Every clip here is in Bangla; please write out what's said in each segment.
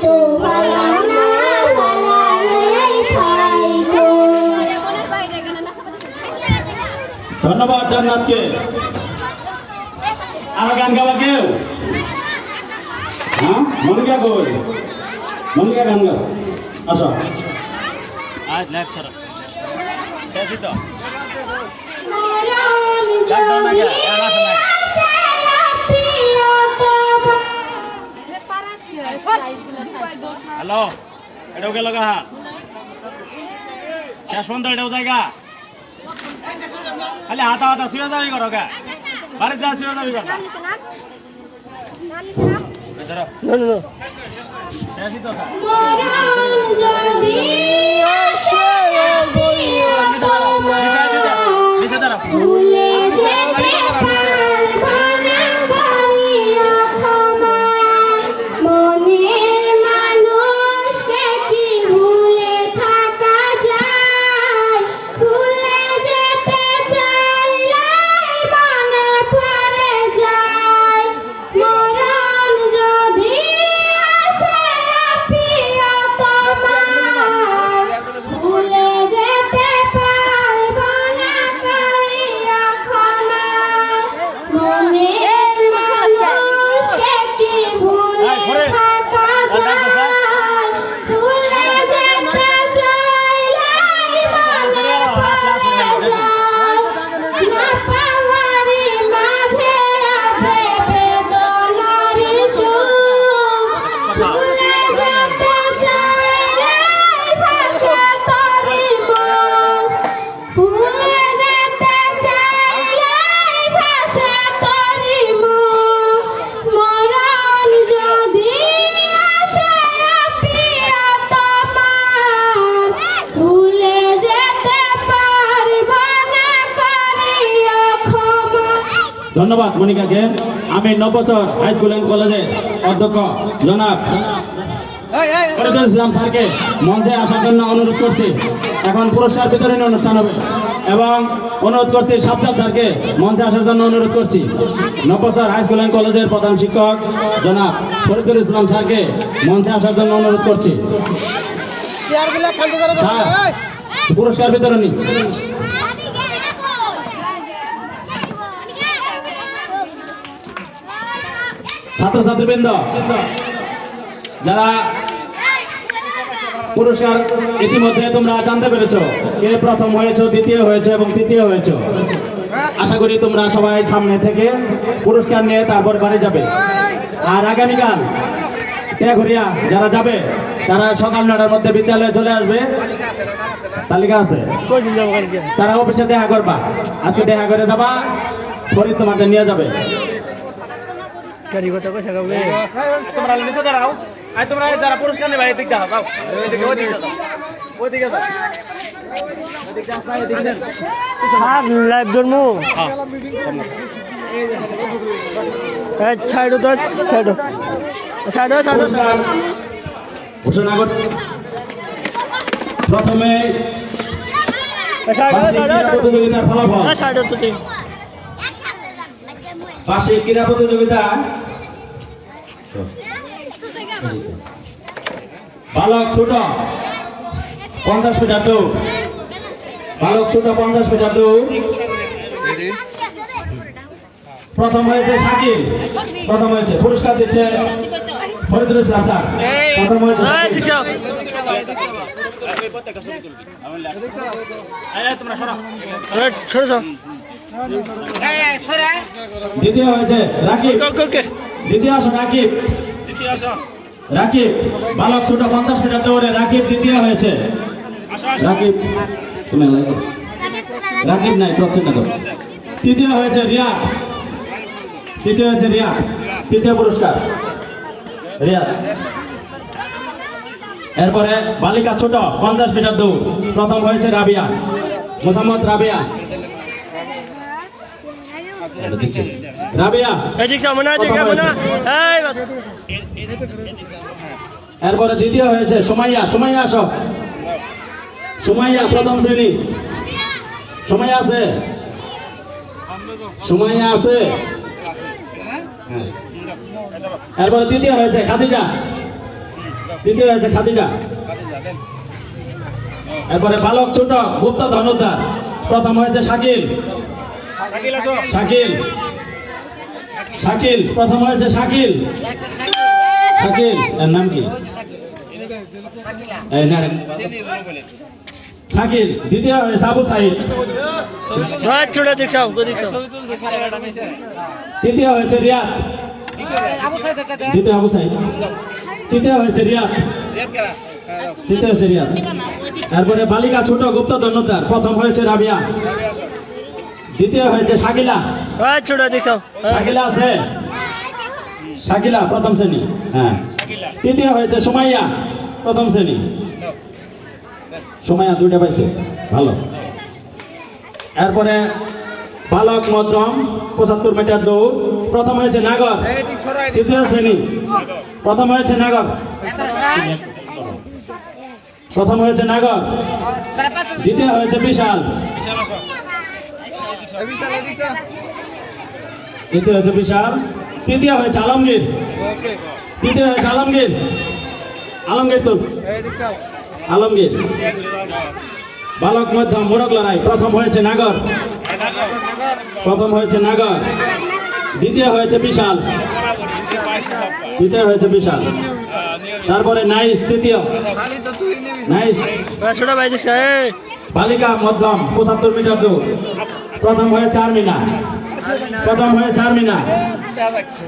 তো ভালো না ভালাই খাই গো। ধন্যবাদ জান্নাতকে। আর গান গাওয়া কেউ? হ্যাঁ, মনিকা কই? মনিকা গান গাও, আসো। আজ লাইভ করো শেষ তো হ্যালো, এটাও গেল গা শেষ পর্যন্ত এটাও জায়গা খালি হাতা হাতা শুয়ে যাবি করো গা বাড়িতে যা শুয়ে যাবি করো শেষই তো নিচে দাঁড়া ধন্যবাদ মনিকাকে। আমি নবচর হাই স্কুল অ্যান্ড কলেজের অধ্যক্ষ জনাব ফরিদুল ইসলাম স্যারকে মঞ্চে আসার জন্য অনুরোধ করছি। এখন পুরস্কার বিতরণী অনুষ্ঠান হবে এবং অনুরোধ করছি সাবধান স্যারকে মঞ্চে আসার জন্য অনুরোধ করছি। নবচর হাই স্কুল অ্যান্ড কলেজের প্রধান শিক্ষক জনাব ফরিদুল ইসলাম স্যারকে মঞ্চে আসার জন্য অনুরোধ করছি। স্যার, পুরস্কার বিতরণী। ছাত্রছাত্রীবৃন্দ, যারা পুরস্কার ইতিমধ্যে তোমরা জানতে পেরেছ, কে প্রথম হয়েছে, দ্বিতীয় হয়েছে এবং তৃতীয় হয়েছে। আশা করি তোমরা সবাই সামনে থেকে পুরস্কার নিয়ে তারপর বাড়ি যাবে। আর আগামীকাল তেঘরিয়া যারা যাবে তারা সকাল 9টার মধ্যে বিদ্যালয়ে চলে আসবে। তালিকা আছে, তারা অফিসে দেখা করবা। আজকে দেখা করে যাবা, শরীর তোমাদের নিয়ে যাবে। তোমরা নিচে দাঁড়াও, আর তোমরা যারা পুরস্কার নেবে এদিক দাও, ওইদিকে ওইদিকে লাইভ ধর্মু সাইড সাইড সাইড সাইড ঘোষণা কর। প্রথমে প্রতিযোগিতার ফলাফল। বার্ষিক ক্রীড়া প্রতিযোগিতা বালক ছোট 50 মিটার দৌড়। বালক ছোট 50 মিটার দৌড়। প্রথম হয়েছে শাকিল, প্রথম হয়েছে। পুরস্কার দিচ্ছে ফরিদুল ইসলাম স্যার। প্রথম হয়েছে দ্বিতীয় হয়েছে রাকিব। দ্বিতীয় আসো রাকিব। রাকিব বালক ছোট 50 মিটার দৌড়ে রাকিব দ্বিতীয় হয়েছে। রাকিব তুমি রাকিব নাই, প্রচেষ্টা করো। তৃতীয় হয়েছে রিয়াদ। তৃতীয় হয়েছে রিয়াদ, তৃতীয় পুরস্কার রিয়াদ। এরপরে বালিকা ছোট 50 মিটার দৌড়, প্রথম হয়েছে রাবিয়া, মোহাম্মদ রাবিয়া। রাবিয়া এরপরে দ্বিতীয় হয়েছে সুমাইয়া। সুমাইয়া আসো। সুমাইয়া প্রথম শ্রেণী। সুমাইয়া আছে? সুমাইয়া আছে? এরপরে তৃতীয় হয়েছে খাদিজা। তৃতীয় হয়েছে খাদিজা। এরপরে বালক ছোট গুপ্ত ধনুর্ধর, প্রথম হয়েছে শাকিল। শাকিল শাকিল প্রথম হয়েছে শাকিল। শাকিল এর নাম কি? এই না, শাকিল। দ্বিতীয় হয়েছে আবু সাইদ। ছোট দেখছাও দেখছাও তৃতীয় হয়েছে রিয়াদ। দ্বিতীয় আবু সাইদ। তৃতীয় হয়েছে রিয়াদ। তৃতীয় হয়েছে রিয়াদ। এরপরে বালিকা ছোট গুপ্ত ধনুর্ধর, প্রথম হয়েছে রাবিয়া। দ্বিতীয় হয়েছে শাকিলা। ছোট দেখছাও শাকিলা আছে? শাকিলা প্রথম শ্রেণী। হ্যাঁ। তৃতীয় হয়েছে সুমাইয়া, প্রথম শ্রেণী। সুমাইয়া দুইটা পাইছে, ভালো। এরপরে বালক মধ্যম 75 মিটার দৌড়, প্রথম হয়েছে নাগর। তৃতীয় শ্রেণী। প্রথম হয়েছে নাগর। প্রথম হয়েছে নাগর। দ্বিতীয় হয়েছে বিশাল। দ্বিতীয় হয়েছে বিশাল। তৃতীয় হয়েছে আলমগীর। তৃতীয় হয়েছে আলমগীর। আলমগীর তো আলমগীর। বালক মধ্যম মোড়ক লড়াই, প্রথম হয়েছে নাগর। প্রথম হয়েছে নাগর। দ্বিতীয় হয়েছে বিশাল। দ্বিতীয় হয়েছে বিশাল। তারপরে নাইস তৃতীয়। নাইস। ছোট ভাই দেখছা বালিকা মধ্যম 75 মিটার দৌড়, প্রথম হয়েছে আর্মিনা। প্রথম হয়েছে আর্মিনা।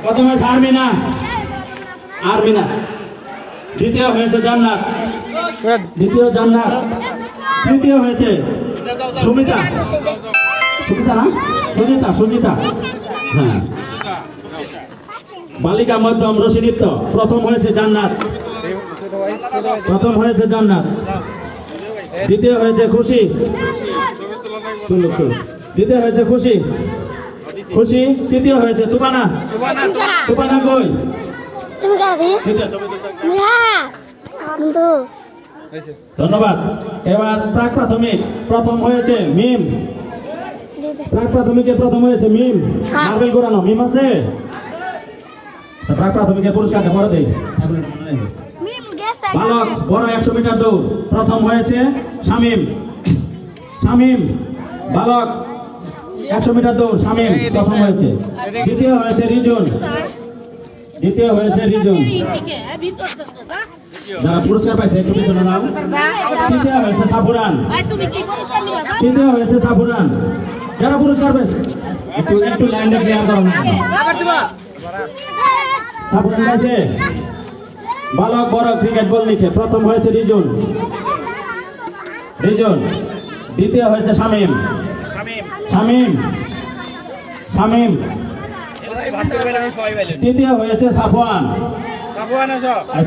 প্রথম হয়েছে আর্মিনা। আর্মিনা। দ্বিতীয় হয়েছে জান্নাত। দ্বিতীয় জান্নাত। তৃতীয় হয়েছে সুমিতা। সুমিতা না, সুজিতা। সুজিতা, হ্যাঁ। বালিকা মধ্যম রশিদীপ্ত, প্রথম হয়েছে জান্নাত। প্রথম হয়েছে জান্নাত। দ্বিতীয় হয়েছে খুশি। দ্বিতীয় হয়েছে খুশি। খুশি। তৃতীয় হয়েছে তুবানা। তুবানা কই? তুমি কাছে ধন্যবাদ। এবার প্রাক প্রাথমিক, প্রথম হয়েছে মিম। প্রাক প্রাথমিকের প্রথম হয়েছে মিম। মার্বেল ঘোরানো মিম আছে? প্রাক প্রাথমিকের পুরস্কারটা পরে দেই। বালক বড় 100 মিটার দৌড়, প্রথম হয়েছে শামীম। শামীম। বালক 100 মিটার দৌড়, শামীম প্রথম হয়েছে। দ্বিতীয় হয়েছে রিজন। দ্বিতীয় হয়েছে রিজন। যারা পুরস্কার পাইছে একটু পিছনে নাও। তৃতীয় হয়েছে সাফুরান। তৃতীয় হয়েছে সাফুরান। যারা পুরস্কার পাইছে একটু একটু লাইনটা ক্লিয়ার করো না। সাফুরান পাইছে। বালক বড় ক্রিকেট বল নিচে, প্রথম হয়েছে রিজন। রিজন। দ্বিতীয় হয়েছে শামীম। শামীম। শামীম। তৃতীয় হয়েছে সাফওয়ান।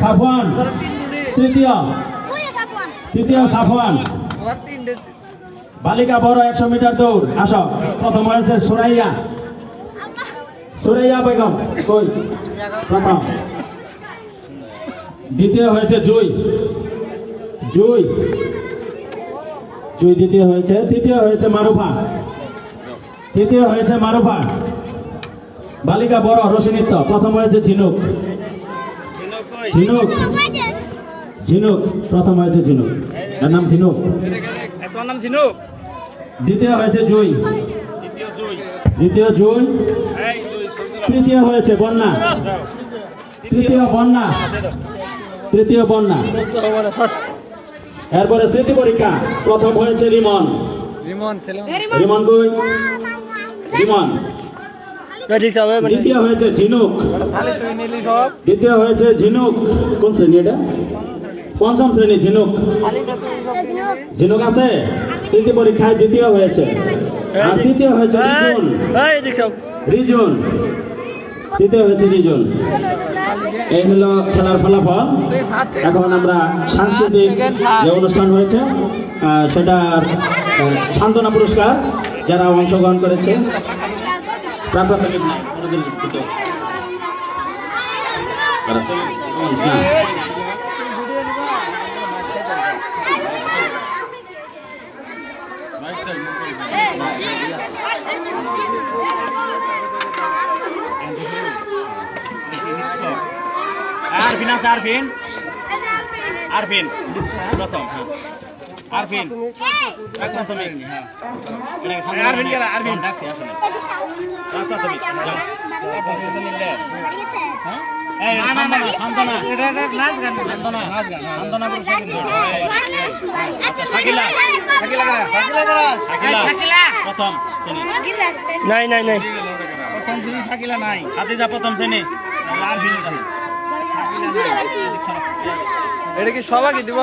সাফওয়ান। তৃতীয়। তৃতীয় সাফওয়ান। বালিকা বড় 100 মিটার দৌড়, আসো। প্রথম হয়েছে সুরাইয়া। সুরাইয়া বেগম কই? প্রথম। দ্বিতীয় হয়েছে জুই। জুই। জুই দ্বিতীয় হয়েছে। তৃতীয় হয়েছে মারুফা। তৃতীয় হয়েছে মারুফা। বালিকা বড় রশিদীপ্ত, প্রথম হয়েছে ঝিনুক। ঝিনুক। ঝিনুক প্রথম হয়েছে ঝিনুক। এর নাম ঝিনুক। দ্বিতীয় হয়েছে জুই। দ্বিতীয় জুই। তৃতীয় হয়েছে বন্যা। তৃতীয় বন্যা। তৃতীয় বন্যা। এরপরে স্মৃতি পরীক্ষা, প্রথম হয়েছে রিমন। রিমন কই? রিমন। দ্বিতীয় হয়েছে ঝিনুক। দ্বিতীয় হয়েছে ঝিনুক। কোন শ্রেণী এটা? পঞ্চম শ্রেণী ঝিনুক। ঝিনুক আছে? স্মৃতি পরীক্ষায় দ্বিতীয় হয়েছে। আর তৃতীয় হয়েছে রিজন। রিজন। তৃতীয় হয়েছে রিজন। এই হলো খেলার ফলাফল। এখন আমরা সাংস্কৃতিক যে অনুষ্ঠান হয়েছে সেটা সান্ত্বনা পুরস্কার যারা অংশগ্রহণ করেছে। প্রাথমিক Arvin. আরফিন প্রথম হ্যাঁ আরফিন প্রাথমিক হ্যাঁ আরফিন কেন আরফিন ডাকছে আসলে প্রাথমিক যাও এই শান্তনা এটা নাচ গান শান্তনা শাকিলা প্রথম নাই নাই নাই প্রথম শ্রেণী শাকিলা নাই খাদিজা প্রথম শ্রেণী আরফিন এটা কি সবাইকে দিব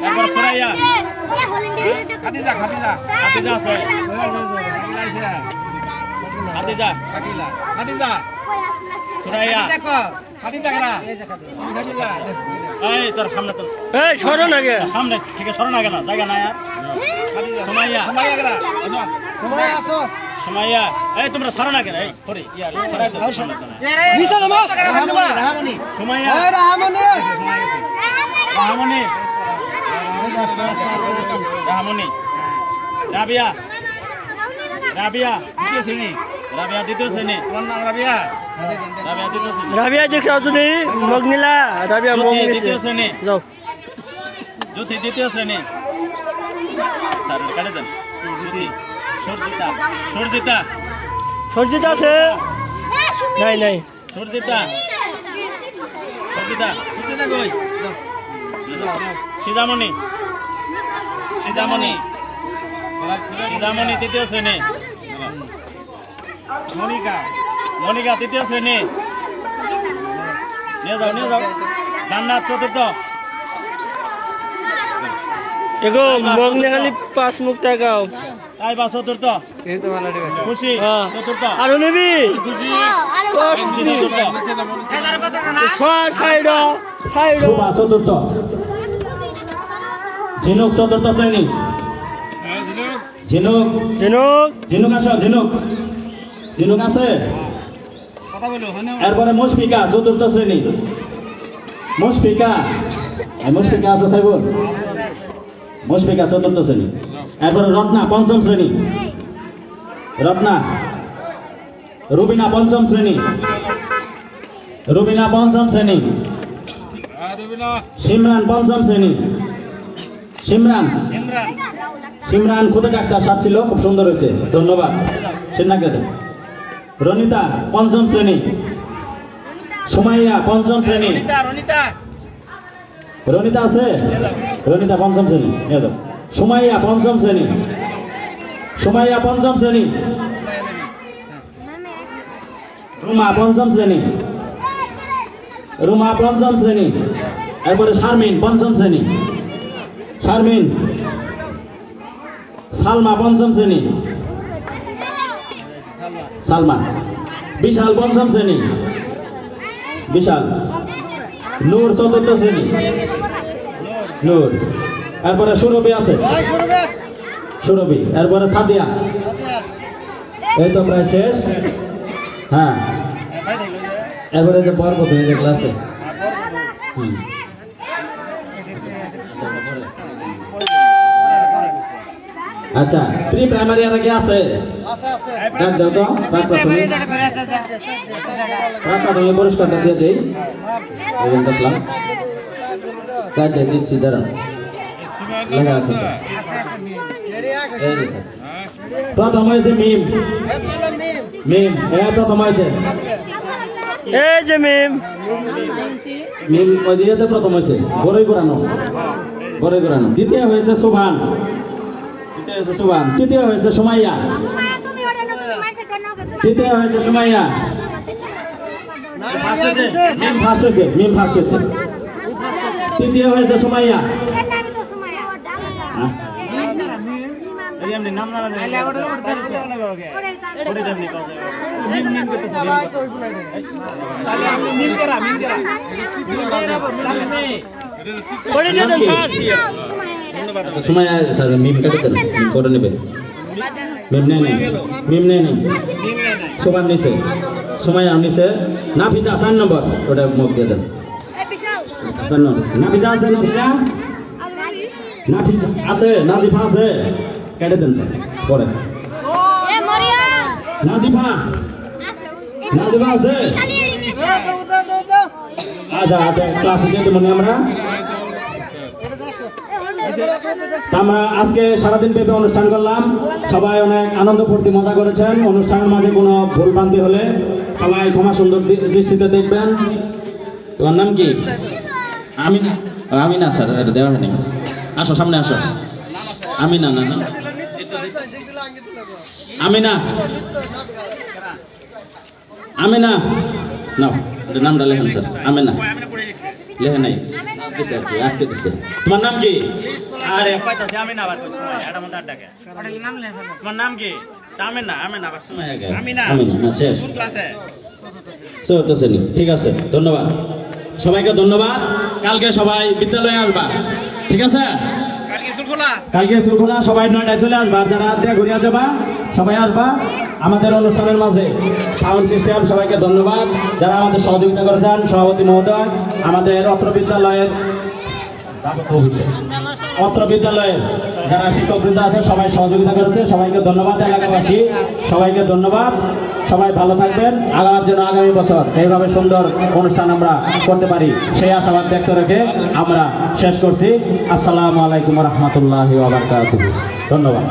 তারপর সুরাইয়া খাদিজা আছে খাদিজা সুরাইয়া এই তোর সামনে তো এই সরো না গে সামনে থেকে সরো না কেন জায়গা নাই আর সুমাইয়া এই তোমরা সরো না কেন এই করে ইয়ার সরাই দাও সামনে তো না সুমাইয়া রাহামনি রাবিয়া দ্বিতীয় শ্রেণী দ্বিতীয় শ্রেণী রাবিয়া দেখছাও তুমি মগনিলা রাবিয়া মগনিলা দ্বিতীয় শ্রেণী যাও জ্যোতি দ্বিতীয় শ্রেণী স্যার কাটে দেন জ্যোতি সরজিতা আছে নাই নাই সরজিতা কই সিদামণি তৃতীয় শ্রেণী মনিকা তৃতীয় শ্রেণী নিয়ে যাও জান্নাত চতুর্থ এগো মগনিখালি 5 মুখ টাকাও তাইবা চতুর্থ খুশি চতুর্থ আর নিবি চতুর্থ সাইড শোভা চতুর্থ ঝিনুক চতুর্থ শ্রেণী ঝিনুক আছে এরপরে মুশফিকা চতুর্থ শ্রেণী মুশফিকা আছে সাইবুল মুশফিকা চতুর্থ শ্রেণী এরপরে রত্না পঞ্চম শ্রেণী রুবিনা পঞ্চম শ্রেণী সিমরান পঞ্চম শ্রেণী সিমরান খুদে ডাক্তার সাত ছিল খুব সুন্দর হয়েছে ধন্যবাদ সিন্নাকে রনিতা পঞ্চম শ্রেণী সুমাইয়া পঞ্চম শ্রেণী রনিতা আছে রনিতা পঞ্চম শ্রেণী সুমাইয়া পঞ্চম শ্রেণী রুমা পঞ্চম শ্রেণী এরপরে শারমিন পঞ্চম শ্রেণী সালমা পঞ্চম শ্রেণী বিশাল পঞ্চম শ্রেণী নূর চতুর্থ শ্রেণী এরপরে সুরভি আছে এরপরে সাদিয়া এই তো প্রায় শেষ হ্যাঁ এরপরে যে পর কত হয়ে ক্লাসে আচ্ছা প্রি প্রাইমারি আর কি আছে ডাক দাও তো প্রাথমিক পুরস্কারটা দিয়ে দেই দেখলাম কাটে দিচ্ছি দাঁড়া লেখা আছে প্রথম হয়েছে মিম প্রথম হয়েছে এই যে মিম ওই দিকে প্রথম হয়েছে বড়ই করানো দ্বিতীয় হয়েছে সুভান তৃতীয় হয়েছে সুমাইয়া মিম ফার্স্ট হয়েছে তৃতীয় হয়েছে সুমাইয়া সুমাইয়া স্যার মিম কাটে দেন করে নেবে মিম নেই সুবান নিছে সুমাইয়া নিছে নাফিজা 4 নম্বর ওটা মুখ দিয়ে দেন নাফিজা আছে নাফিজা আছে নাজিফা আছে কেটে দেন স্যার পরে নাজিফা আছে আচ্ছা আচ্ছা ক্লাসে যেতে মনে আমরা আমরা আজকে সারাদিন ব্যাপী অনুষ্ঠান করলাম, সবাই অনেক আনন্দ ফুর্তি মজা করেছেন। অনুষ্ঠানের মাঝে কোনো ভুল ভ্রান্তি হলে সবাই ক্ষমা সুন্দর দৃষ্টিতে দেখবেন। তোমার নাম কি? আমি না স্যার, এটা দেওয়া হয়নি। আসো সামনে আসো। আমি না নামটা লেখেন স্যার। আমি না লেখে নাই, আজকে দিচ্ছে। তোমার নাম কি? আরে তোমার নাম কি? শেষ চলতেছে নি। ঠিক আছে, ধন্যবাদ সবাইকে, ধন্যবাদ। কালকে সবাই বিদ্যালয়ে আসবা, ঠিক আছে? কালকে স্কুল খোলা, সবাই 9টায় চলে আসবা। যারা ঘুরিয়া যাবা সবাই আসবা আমাদের অনুষ্ঠানের মাঝে। সাউন্ড সিস্টেম সবাইকে ধন্যবাদ যারা আমাদের সহযোগিতা করেছেন। সভাপতি মহোদয়, আমাদের অত্র বিদ্যালয়ের যারা শিক্ষকবৃন্দ আছে সবাই সহযোগিতা করেছে, সবাইকে ধন্যবাদ। এলাকাবাসী সবাইকে ধন্যবাদ। সবাই ভালো থাকবেন, আগামী বছর এইভাবে সুন্দর অনুষ্ঠান আমরা করতে পারি সেই আশাবাদ ব্যক্ত রেখে আমরা শেষ করছি। আসসালামু আলাইকুম রহমতুল্লাহি ওয়া বারাকাতুহু। ধন্যবাদ।